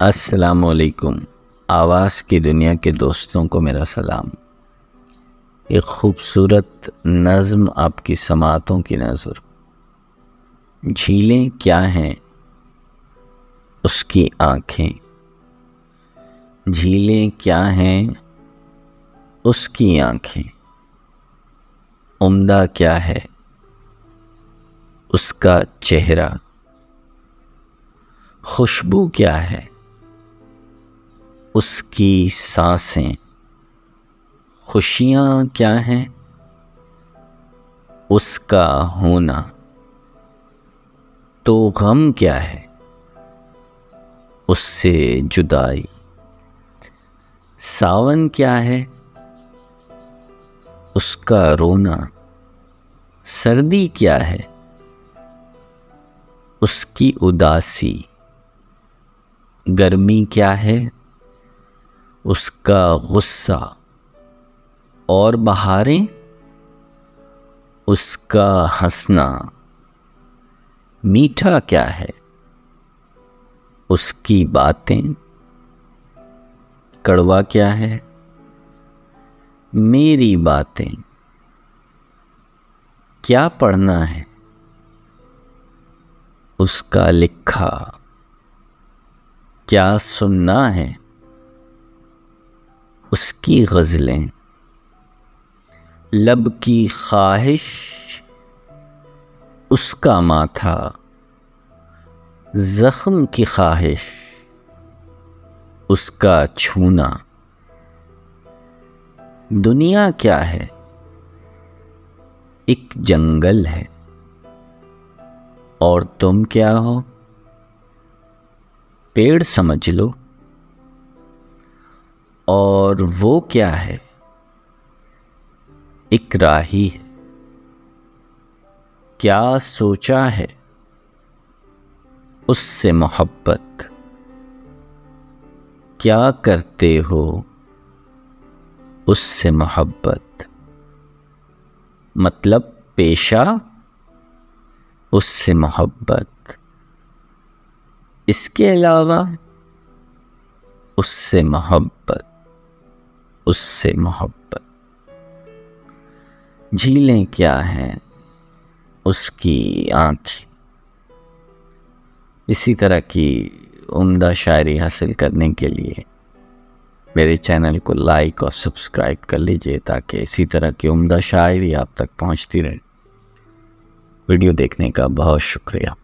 अस्सलामुअलैकुम। आवाज़ की दुनिया के दोस्तों को मेरा सलाम। एक ख़ूबसूरत नज़्म आपकी समातों की नज़र। झीलें क्या हैं उसकी आँखें, झीलें क्या हैं उसकी आँखें। उम्दा क्या है उसका चेहरा, खुशबू क्या है उसकी सांसें। खुशियाँ क्या हैं उसका होना, तो गम क्या है उससे जुदाई। सावन क्या है उसका रोना, सर्दी क्या है उसकी उदासी। गर्मी क्या है उसका गुस्सा, और बहारें उसका हंसना। मीठा क्या है उसकी बातें, कड़वा क्या है मेरी बातें। क्या पढ़ना है उसका लिखा, क्या सुनना है उसकी गज़लें। लब की ख्वाहिश उसका माथा, ज़ख्म की ख्वाहिश उसका छूना। दुनिया क्या है एक जंगल है, और तुम क्या हो पेड़ समझ लो। और वो क्या है एक राही है, क्या सोचा है उससे मोहब्बत। क्या करते हो उससे मोहब्बत, मतलब पेशा उससे मोहब्बत। इसके अलावा उससे मोहब्बत, उससे मोहब्बत। झीलें क्या हैं उसकी आँखें। इसी तरह की उम्दा शायरी हासिल करने के लिए मेरे चैनल को लाइक और सब्सक्राइब कर लीजिए, ताकि इसी तरह की उम्दा शायरी आप तक पहुंचती रहे। वीडियो देखने का बहुत शुक्रिया।